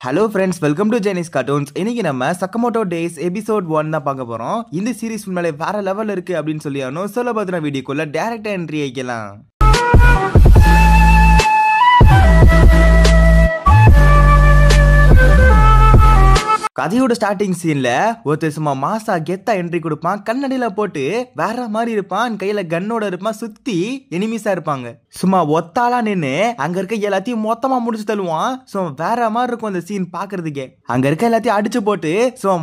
Hello friends, welcome to Jenis cartoons. இன்னைக்கு நம்ம சக்கமோட்டோ days episode 1 தான் பார்க்க போறோம். இந்த சீரிஸ் உண்மையிலே வேற லெவல் இருக்கு அப்படின்னு சொல்லி சொல்ல பார்த்துன வீடியோக்குள்ள டைரக்டா என்ட்ரி ஆகிக்கலாம். கதையோட ஸ்டார்டிங் சீன்ல ஒருத்தர் சும்மா மாசா கெத்தா என்ட்ரி கொடுப்பான். கண்ணடியில போட்டு வேற மாதிரி இருப்பான். கையில கன்னோட இருப்பான். சுத்தி எனிமிஸா இருப்பாங்க. சும்மா ஒத்தாலா நின்று அங்க இருக்க எல்லாத்தையும் மொத்தமா முடிச்சு தள்ளுவான். வேற மாதிரி இருக்கும் அந்த சீன் பாக்குறதுக்கே. அங்க இருக்க எல்லாத்தையும் அடிச்சு போட்டு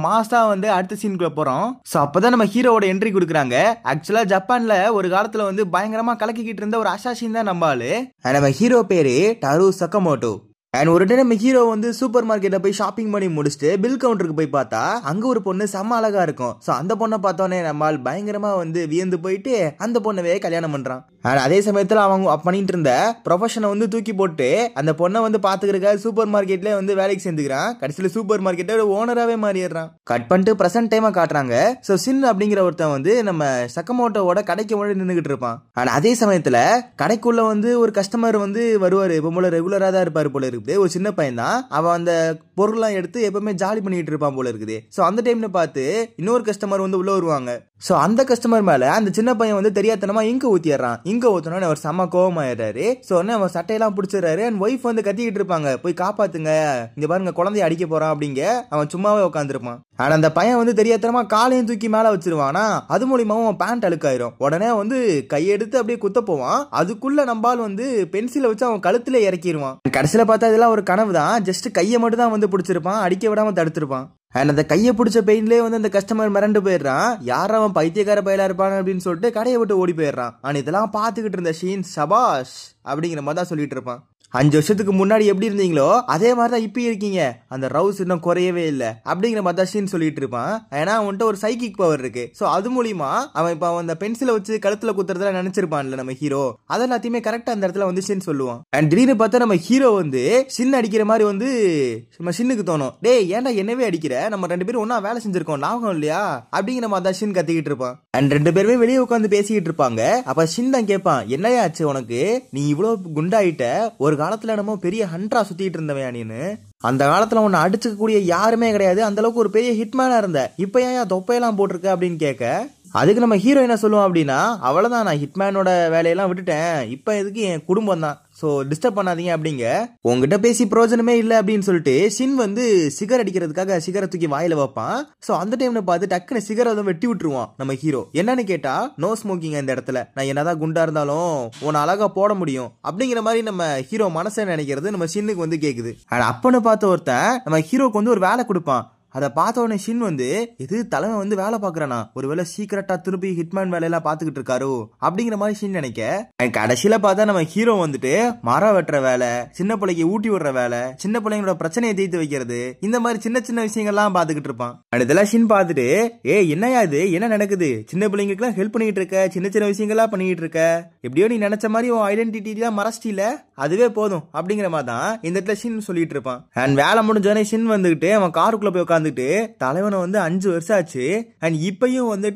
மாசா அடுத்த சீனுக்குள்ள போறோம். அப்பதான் நம்ம ஹீரோவோட என்ட்ரி கொடுக்குறாங்க. ஆக்சுவலா ஜப்பான்ல ஒரு காலத்துல பயங்கரமா கலக்கிக்கிட்டு இருந்த ஒரு அசாசின் தான் நம்ம ஆளு. நம்ம ஹீரோ பேரு டாரு சக்கமோட்டோ. அண்ட் ஒரு டைம் நம்ம ஹீரோ சூப்பர் மார்க்கெட்ல போய் ஷாப்பிங் பண்ணி முடிச்சுட்டு பில் கவுண்டருக்கு போய் பார்த்தா அங்க ஒரு பொண்ணு செம்ம அழகா இருக்கும். அந்த பொண்ணை பார்த்தோன்னே நம்மால் பயங்கரமா வியந்து போயிட்டு அந்த பொண்ணவே கல்யாணம் பண்றான். அதே சமயத்துல அவங்க பண்ணிட்டு இருந்த ப்ரொஃபஷனை தூக்கி போட்டு அந்த பொண்ணை பாத்துக்கிறதுக்காக சூப்பர் மார்க்கெட்ல வேலைக்கு சேர்ந்துக்கிறான். கடைசியில சூப்பர் மார்க்கெட்ல ஓனராவே மாறிடுறான். கட் பண்ணிட்டு பிரசன்ட் டைமா காட்டுறாங்க. சின் அப்படிங்கிற ஒருத்தன் நம்ம சக்கமோட்டோவோட கடைக்கு முன்னாடி நின்றுகிட்டு இருப்பான். ஆனா அதே சமயத்துல கடைக்குள்ள ஒரு கஸ்டமர் வருவாரு. இப்போ போல ரெகுலரா தான் இருப்பாரு போல இருக்கு. ஒரு சின்ன பையன் தான். அவன் அந்த பொருள்லாம் எடுத்து எப்பவுமே ஜாலி பண்ணிட்டு இருப்பான் போல இருக்குது. அந்த டைம்ல பார்த்து இன்னொரு கஸ்டமர் உள்ள வருவாங்க. அந்த கஸ்டமர் மேல அந்த சின்ன பையன் தெரியாதனமா இங்க ஊத்திடுறான். இங்க ஊத்தினோட அவர் செம்ம கோவமாயிடுறாரு. அவன் சட்டையெல்லாம் பிடிச்சிடறாரு. அண்ட் ஒய்ஃப் கத்திக்கிட்டு இருப்பாங்க, போய் காப்பாத்துங்க, இங்க பாருங்க குழந்தைய அடிக்க போறான் அப்படிங்க. அவன் சும்மாவே உட்காந்துருப்பான். ஆனா அந்த பையன் தெரியாதனமா காலையும் தூக்கி மேல வச்சிருவானா. அது மூலியமாவும் அவன் பேண்ட் அழுக்காயிரும். உடனே கையெடுத்து அப்படியே குத்த போவான். அதுக்குள்ள நம்பால் பென்சிலை வச்சு அவன் கழுத்துல இறக்கிடுவான். கடைசியில பார்த்தா இதெல்லாம் ஒரு கனவு தான். ஜஸ்ட் கையை மட்டும் தான் பிடிச்சிருப்பான், அடிக்க விடாம தடுத்திருப்பான். அண்ட் அந்த கையை பிடிச்ச பெயின்லேயே அந்த கஸ்டமர் மிரண்டு போயிடுறான். யாரும் அவன் பைத்தியக்கார பயிலா இருப்பான் அப்படின்னு சொல்லிட்டு கடையை விட்டு ஓடி போயிடுறான். ஆனா இதெல்லாம் பார்த்துக்கிட்டு இருந்த ஷீன் சபாஷ் அப்படிங்கிற மாதிரி தான் சொல்லிட்டு இருப்பான். 5 வருஷத்துக்கு முன்னாடி எப்படி இருந்தீங்களோ அதே மாதிரிதான் இப்ப இருக்கீங்க, அந்த ரவுஸ் இன்னும் குறையவே இல்லை அப்படிங்கிற மாதிரி தான் ஷீன் சொல்லிட்டு இருப்பான். ஏன்னா அவன்கிட்ட ஒரு சைக்கிக் பவர் இருக்கு. அது மூலியமா அவன் இப்ப அந்த பென்சிலை வச்சு கழுத்துல குத்துறதுல நினைச்சிருப்பான்ல நம்ம ஹீரோ. அது எல்லாத்தையுமே கரெக்டா அந்த இடத்துல ஷின் சொல்லுவான். அண்ட் திடீர்னு பார்த்தா நம்ம ஹீரோ ஷின் அடிக்கிற மாதிரி நம்ம ஷின்னுக்கு தோணும், டேய் ஏன்டா என்னவே அடிக்கிற, நம்ம 2 பேரும் ஒன்னா வேலை செஞ்சிருக்கோம் ஞாபகம் இல்லையா அப்படிங்கிற மாதிரி தான் ஷின் கத்திக்கிட்டு இருப்பான். அண்ட் 2 பேருமே வெளியே உட்காந்து பேசிக்கிட்டு இருப்பாங்க. அப்ப ஷின் தான் கேட்பான், என்னையா ஆச்சு உனக்கு, நீ இவ்வளவு குண்டாயிட்ட, ஒரு காலத்துல நம்ம பெரிய ஹண்டரா சுத்திட்டு இருந்தவன் நீனு, அந்த காலத்துல உன்னை அடிச்சுக்கூடிய யாருமே கிடையாது, அந்த அளவுக்கு ஒரு பெரிய ஹிட்மேனா இருந்த, இப்ப ஏன் தொப்பையெல்லாம் போட்டிருக்க அப்படின்னு கேட்க, அதுக்கு நம்ம ஹீரோ என்ன சொல்லுவோம் அப்படின்னா, அவ்வளவுதான் நான் ஹிட்மேனோட வேலையெல்லாம் விட்டுட்டேன், இப்ப எதுக்கு என் குடும்பம் தான், டிஸ்டர்ப் பண்ணாதீங்க அப்படிங்க. உங்ககிட்ட பேசி பிரோஜனமே இல்லை அப்படின்னு சொல்லிட்டு ஷின் சிகர் அடிக்கிறதுக்காக சிகரை தூக்கி வாயில வைப்பான். அந்த டைம்ல பார்த்து டக்குன்னு சிகரை வெட்டி விட்டுருவான் நம்ம ஹீரோ. என்னன்னு கேட்டா, நோ ஸ்மோக்கிங் இந்த இடத்துல, நான் என்னதான் குண்டா இருந்தாலும் உன்னை அழகா போட முடியும் அப்படிங்கிற மாதிரி நம்ம ஹீரோ மனசை நினைக்கிறது நம்ம ஷின்னுக்கு கேக்குது. ஆனா அப்பன்னு பார்த்த ஒருத்தன் நம்ம ஹீரோக்கு ஒரு வேலை கொடுப்பான். அதை பார்த்த உடனே ஷின் இது தலைவன் வேலை பாக்குறானா, ஒருவேளை சீக்கிரட்டா திருப்பி ஹிட்மேன் வேலையெல்லாம் பாத்துக்கிட்டு இருக்காரு அப்படிங்கிற மாதிரி ஷின் நினைக்க, கடைசியில பார்த்தா நம்ம ஹீரோ மரம் வெட்டுற வேலை, சின்ன பிள்ளைக்கு ஊட்டி விடுற வேலை, சின்ன பிள்ளைங்களோட பிரச்சனையை தீர்த்து வைக்கிறது, இந்த மாதிரி சின்ன சின்ன விஷயங்கள்லாம் பாத்துக்கிட்டு இருப்பான். இதெல்லாம் ஷின் பார்த்துட்டு, என்னையா இது, என்ன நடக்குது, சின்ன பிள்ளைங்களுக்கு எல்லாம் ஹெல்ப் பண்ணிட்டு இருக்க, சின்ன சின்ன விஷயங்கள்லாம் பண்ணிட்டு இருக்க, எப்படியோ நீ நினைச்ச மாதிரி உன் ஐடென்டிட்டி தான் மறைச்சிட்டில, அதுவே போதும் அப்படிங்கிற மாதிரி தான் இந்த இடத்துல ஷின் சொல்லிட்டு இருப்பான். அண்ட் வேலை முடிஞ்சோடனே ஷின் அவன் காருக்குள்ள போய் தலைவனை 5 வருஷம் ஆச்சு. அண்ட் இப்பயும்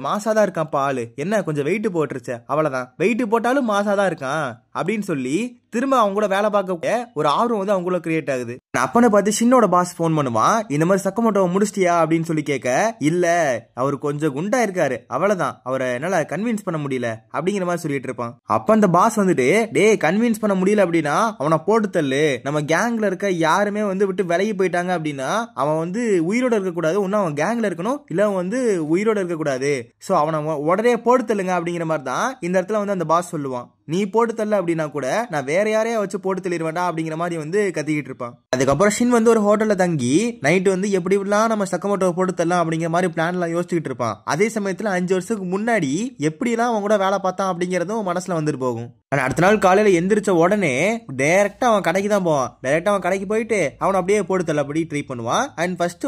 மாசாதான் இருக்கான் பாலு, என்ன கொஞ்சம் வெயிட் போட்டுருச்சு, அவ்வளவுதான், வெயிட் போட்டாலும் மாசாதான் இருக்கான் அப்படின்னு சொல்லி திரும்ப அவங்க கூட வேலை பார்க்க ஒரு ஆர்வம் அவங்கள கிரியேட் ஆகுது. அப்பன்னு பார்த்து ஷின்னோட பாஸ் போன் பண்ணுவான், இந்த மாதிரி சக்கமோட்டோவை முடிச்சிட்டியா அப்படின்னு சொல்லி கேட்க, இல்ல அவர் கொஞ்சம் குண்டா இருக்காரு, அவ்வளவுதான், அவரை என்னால கன்வின்ஸ் பண்ண முடியல அப்படிங்கிற மாதிரி சொல்லிட்டு இருப்பான். அப்ப அந்த பாஸ் டே கன்வின்ஸ் பண்ண முடியல அப்படின்னா அவனை போட்டு தள்ளு, நம்ம கேங்ல இருக்க யாருமே விட்டு விலகி போயிட்டாங்க அப்படின்னா அவன் உயிரோட இருக்கக்கூடாது, ஒன்னும் அவன் கேங்ல இருக்கணும், இல்ல அவன் உயிரோட இருக்கக்கூடாது, சோ அவனை உடனே போட்டு தள்ளுங்க அப்படிங்கிற மாதிரி தான் இந்த இடத்துல அந்த பாஸ் சொல்லுவான். நீ போட்டு தள்ள அப்படின்னா கூட நான் வேற யாரையா வச்சு போட்டு தள்ளிடுவேண்டா அப்படிங்கிற மாதிரி கத்திக்கிட்டு இருப்பான். அதுக்கப்புறம் ஷின் ஒரு ஹோட்டல்ல தங்கி நைட்டு எப்படி இப்படிலாம் நம்ம சக்கமோட்டோவை போட்டு தரலாம் அப்படிங்கிற மாதிரி பிளான் எல்லாம் யோசிச்சுக்கிட்டு இருப்பான். அதே சமயத்துல 5 வருஷத்துக்கு முன்னாடி எப்படிலாம் அவன் கூட வேலை பார்த்தான் அப்படிங்கறதும் மனசுல வந்துட்டு போகும். ஆனா அடுத்த நாள் காலையில எந்திரிச்ச உடனே டைரக்டா அவன் கடைக்கு தான் போவான். டைரக்டா அவன் கடைக்கு போயிட்டு அவன் அப்படியே போட்டு தள்ள அப்படி ட்ரை பண்ணுவான். அண்ட் ஃபர்ஸ்ட்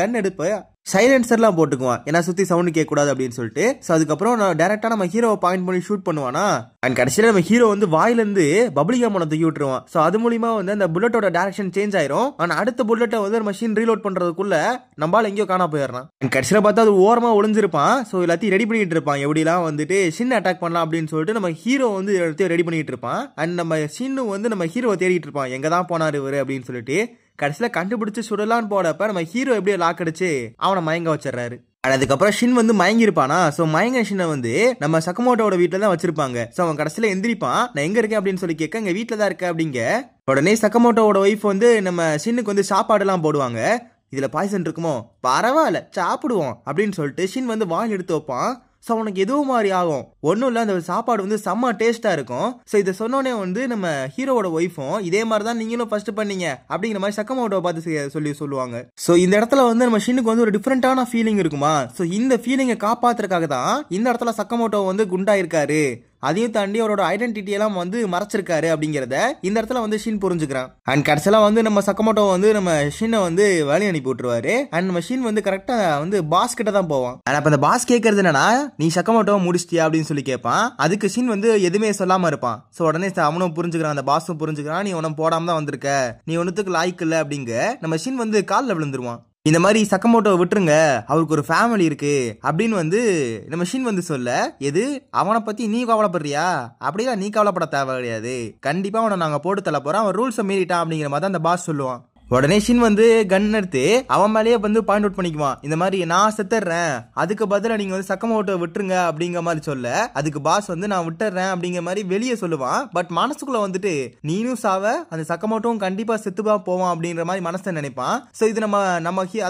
கன் எடுப்ப சைலன்சர்லாம் போட்டுக்குவான், ஏன்னா சுத்தி சவுண்ட் கேட்க கூடாது அப்படின்னு சொல்லிட்டு. அதுக்கப்புறம் டைரக்டா நம்ம ஹீரோவை பாயிண்ட் பண்ணி ஷூட் பண்ணுவானா. அண்ட் கடைசியில நம்ம ஹீரோ வாயில இருந்து பப்ளிகம் தூக்கி விட்டுருவான். அது மூலியமா அந்த புல்லட்டோட டைரக்ஷன் சேஞ்ச் ஆயிரும். ஆனா அடுத்த புல்லட்டை மஷின் ரீலோட் பண்றதுக்குள்ள நம்மளால எங்கேயோ காணா போயிடறான். கடைசியில பார்த்தா அது ஓரமா ஒளிஞ்சிருப்பான். எல்லாத்தையும் ரெடி பண்ணிட்டு இருப்பான், எப்படிலாம் ஷின் அட்டாக் பண்ணலாம் அப்படின்னு சொல்லிட்டு நம்ம ஹீரோ எல்லாத்தையும் ரெடி பண்ணிட்டு இருப்பான். அண்ட் நம்ம ஷின்னு நம்ம ஹீரோவை தேடிட்டு இருப்பான், எங்கதான் போனாரு இவரு அப்படின்னு சொல்லிட்டு. கடைசியில கண்டுபிடிச்சு சுடலான்னு போடப்ப நம்ம ஹீரோ எப்படியோ லாக் அடிச்சு அவனை மயங்க வச்சிடறாரு. அதுக்கப்புறம் ஷின் வந்து மயங்கி இருப்பானா. சோ மயங்க ஷின்னை வந்து நம்ம சக்கமோட்டோட வீட்டுல தான் வச்சிருப்பாங்க. சோ அவன் கடைசியில எந்திரிப்பான். நான் எங்க இருக்கேன் அப்படின்னு சொல்லி கேட்க, இங்க வீட்டுல தான் இருக்க அப்படிங்க. உடனே சக்கமோட்டோட ஒய்ஃப் வந்து நம்ம ஷின்னுக்கு வந்து சாப்பாடு எல்லாம் போடுவாங்க. இதுல பாய்சன் இருக்குமோ, பரவாயில்ல சாப்பிடுவோம் அப்படின்னு சொல்லிட்டு ஷின் வந்து வாயில் எடுத்து வைப்பான். ஸோ அவனுக்கு எதுவும் மாதிரி ஆகும். ஒன்றும் இல்லை, அந்த சாப்பாடு வந்து செம்ம டேஸ்ட்டாக இருக்கும். ஸோ இதை சொன்னோடனே வந்து நம்ம ஹீரோவோட ஒய்ஃபும் இதே மாதிரி தான் நீங்களும் ஃபர்ஸ்ட் பண்ணீங்க அப்படிங்கிற மாதிரி சக்கமோட்டோவை பார்த்து சொல்லுவாங்க. ஸோ இந்த இடத்துல வந்து நம்ம ஷின்னுக்கு வந்து ஒரு டிஃப்ரெண்டான ஃபீலிங் இருக்குமா. ஸோ இந்த ஃபீலிங்கை காப்பாத்துறதுக்காக தான் இந்த இடத்துல சக்கமோட்டோ வந்து குண்டாயிருக்காரு. அதையும் தாண்டி அவரோட ஐடென்டிட்டி எல்லாம் வந்து மறைச்சிருக்காரு அப்படிங்கிறத இந்த இடத்துல வந்து ஷின் புரிஞ்சுக்கிறான். அண்ட் கடைசியில வந்து நம்ம சக்கமோட்டோ வந்து நம்ம ஷின்னை வந்து வழி அனுப்பி விட்டுருவாரு. அண்ட் நம்ம ஷின் வந்து கரெக்டா வந்து பாஸ் கிட்ட தான் போவான். அண்ட் அப்ப அந்த பாஸ் கேட்கறது என்னன்னா, நீ சக்கமோட்டோவை முடிச்சிட்டியா அப்படின்னு சொல்லி கேட்பான். அதுக்கு ஷின் வந்து எதுவுமே சொல்லாம இருப்பான். ஸோ உடனே அவனும் புரிஞ்சுக்கிறான், அந்த பாஸும் புரிஞ்சுக்கிறான், நீ உன போடாம தான் வந்திருக்க, நீ ஒன்னுத்துக்கு லாய்க்கு இல்லை அப்படிங்க நம்ம ஷின் வந்து காலில் விழுந்துருவான். இந்த மாதிரி சக்கமோட்டோவை விட்டுருங்க, அவருக்கு ஒரு ஃபேமிலி இருக்கு அப்படின்னு வந்து நம்ம ஷின் வந்து சொல்ல, எது அவனை பத்தி நீ கவலைப்படுறியா? அப்படியா, நீ கவலைப்பட தேவை கிடையாது, கண்டிப்பா அவனை நாங்க போட்டு தள்ள போறோம், அவன் ரூல்ஸை மீறிட்டான் அப்படிங்கிற மாதிரி தான் அந்த பாஸ் சொல்லுவான். உடனே ஷின் வந்து கன் எடுத்து அவன் மேலேயே வந்து பாயிண்ட் அவுட் பண்ணிக்குவான். இந்த மாதிரி நான் செத்துறேன், அதுக்கு பதிலாக நீங்க வந்து சக்கமோட்டோ விட்டுருங்க அப்படிங்கிற மாதிரி சொல்ல, அதுக்கு பாஸ் வந்து நான் விட்டுறேன் அப்படிங்கிற மாதிரி வெளியே சொல்லுவான். பட் மனசுக்குள்ள வந்துட்டு நீனும் சாவ, அந்த சக்கமோட்டோவும் கண்டிப்பா செத்துப்பா போவான் அப்படிங்கிற மாதிரி மனசை நினைப்பான். ஸோ இது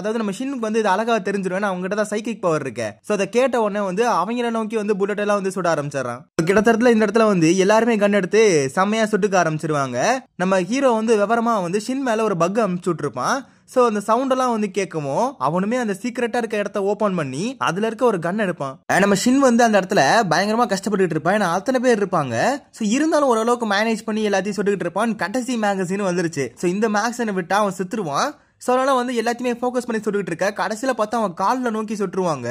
அதாவது நம்ம ஷின்னுக்கு வந்து இது அழகா தெரிஞ்சிருவேன், அவங்க கிட்ட தான் சைக்கிக் பவர் இருக்கு. ஸோ அதை கேட்ட உடனே வந்து அவங்கள நோக்கி வந்து புல்லட் எல்லாம் வந்து சுட ஆரம்பிச்சிடறான். கிட்டத்தட்ட இந்த இடத்துல வந்து எல்லாருமே கன் எடுத்து செம்மையா சுட்டுக்க ஆரம்பிச்சிருவாங்க. நம்ம ஹீரோ வந்து விவரமா வந்து ஷின் மேல ஒரு பக் அமுச்சு விட்டுருப்பான். சோ அந்த சவுண்ட் எல்லாம் வந்து கேட்கவும் அவனுமே அந்த சீக்கிரட்டா இருக்க இடத்த ஓபன் பண்ணி அதுல இருக்க ஒரு கன் எடுப்பான். நம்ம ஷின் வந்து அந்த இடத்துல பயங்கரமா கஷ்டப்பட்டு இருப்பான். ஏன்னா அத்தனை பேர் இருப்பாங்க. சோ இருந்தாலும் ஓரளவுக்கு மேனேஜ் பண்ணி எல்லாத்தையும் சுட்டுக்கிட்டு இருப்பான். கடைசி மேகசின் வந்துருச்சு. சோ இந்த மேகசினை விட்டா அவன் செத்துருவான். சோ அதனால வந்து எல்லாத்தையுமே ஃபோக்கஸ் பண்ணி சுட்டுக்கிட்டு இருக்க. கடைசியில பார்த்தா அவன் காலில் நோக்கி சுட்டுருவாங்க.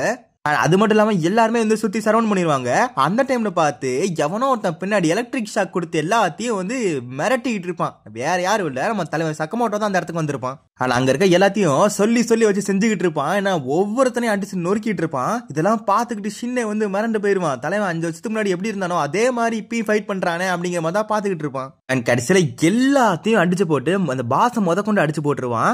அது மட்டும் இல்லாம எல்லாருமே வந்து சுத்தி சரௌண்ட் பண்ணிடுவாங்க. அந்த டைம்ல பார்த்து எவனோ ஒருத்தன் பின்னாடி எலக்ட்ரிக் ஷாக் கொடுத்து எல்லாத்தையும் வந்து மிரட்டிக்கிட்டு இருப்பான். வேற யாரும் இல்ல, நம்ம தலைவர் சக்கமோட்டோ தான் அந்த இடத்துக்கு வந்திருப்பான். ஆனா அங்க இருக்க எல்லாத்தையும் சொல்லி வச்சு செஞ்சுக்கிட்டு இருப்பான். ஏன்னா ஒவ்வொருத்தனையும் அடிச்சு நொறுக்கிட்டு இருப்பான். இதெல்லாம் பார்த்துக்கிட்டு ஷின்னை வந்து மிரண்டு போயிருவான். தலைவன் 5 வருஷத்துக்கு முன்னாடி எப்படி இருந்தானோ அதே மாதிரி இப்ப ஃபைட் பண்றானே அப்படிங்கிற மாதிரி தான் பாத்துக்கிட்டு இருப்பான். அண்ட் கடைசியில எல்லாத்தையும் அடிச்சு போட்டு அந்த பாச கொண்டு அடிச்சு போட்டுருவான்.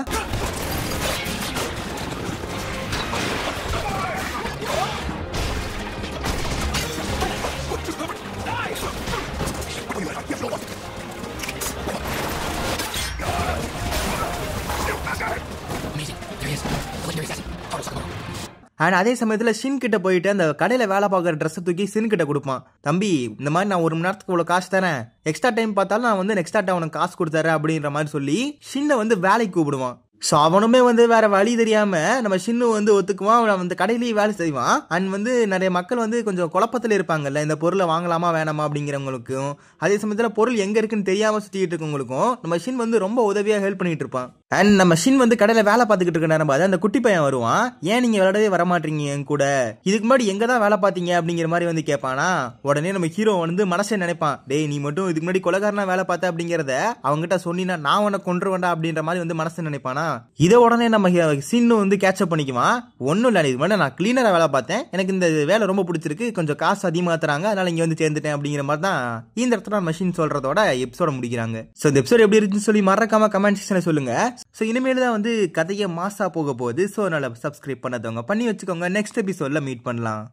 அதே சமயத்துல ஷின் கிட்ட போயிட்டு அந்த கடையில வேலை பார்க்குற ட்ரெஸ் தூக்கி ஷின் கிட்ட கொடுப்பான். தம்பி, இந்த மாதிரி நான் 1 மணி நேரத்துக்கு இவ்வளவு காசு தரேன், எக்ஸ்ட்ரா டைம் பார்த்தாலும் நான் வந்து நெக்ஸ்ட் டைம் உனக்கு காசு கொடுத்துறேன் அப்படின்ற மாதிரி சொல்லி ஷின்னை வந்து வேலைக்கு கூப்பிடுவான். ஸோ அவனுமே வந்து வேற வழி தெரியாம நம்ம ஷின்னு வந்து ஒத்துக்குவான். அவன் வந்து கடையிலேயே வேலை செய்வான். அண்ட் வந்து நிறைய மக்கள் வந்து கொஞ்சம் குழப்பத்தில் இருப்பாங்கல்ல, இந்த பொருளை வாங்கலாமா வேணாமா அப்படிங்கிறவங்களுக்கும், அதே சமயத்தில் பொருள் எங்க இருக்குன்னு தெரியாம சுத்திட்டு இருக்கவங்களுக்கும் நம்ம ஷின் வந்து ரொம்ப உதவியா ஹெல்ப் பண்ணிட்டு இருப்பான். அண்ட் நம்ம ஷின் வந்து கடையில வேலை பார்த்துக்கிட்டு இருக்க நேரம் பார்த்து அந்த குட்டி பையன் வருவான். ஏன் நீங்க விளையாடவே வரமாட்டீங்க என் கூட, இதுக்கு முன்னாடி எங்க தான் வேலை பார்த்தீங்க அப்படிங்கிற மாதிரி வந்து கேட்பானா. உடனே நம்ம ஹீரோ வந்து மனசே நினைப்பான், டேய் நீ மட்டும் இதுக்கு முன்னாடி கொலைகாரனா வேலை பார்த்த அப்படிங்கிறத அவங்ககிட்ட சொன்னீங்கன்னா நான் உன்னை கொன்று வேண்டாம் அப்படின்ற மாதிரி வந்து மனசு நினைப்பானா. இதை உடனே நம்ம ஷின்னு வந்து கேட்சப் பண்ணிக்குவான். ஒன்னும் இல்லை, இது மாதிரி நான் கிளீனரா வேலை பார்த்தேன், எனக்கு இந்த வேலை ரொம்ப பிடிச்சிருக்கு, கொஞ்சம் காசு அதிகமாக தராங்க, அதனால இங்க வந்து சேர்ந்துட்டேன் அப்படிங்கிற மாதிரி தான் இந்த இடத்துல மெஷின் சொல்றதோட எபிசோட முடிக்கிறாங்க. ஸோ இந்த எபிசோட் எப்படி இருக்குன்னு சொல்லி மறக்காம கமெண்ட் செக்ஷன்ல சொல்லுங்க. ஸோ இனிமேல் தான் வந்து கதையை மாசா போக போகுது. ஸோ அதனால சப்ஸ்கிரைப் பண்ணாதவங்க பண்ணி வச்சுக்கோங்க. நெக்ஸ்ட் எபிசோட்ல மீட் பண்ணலாம்.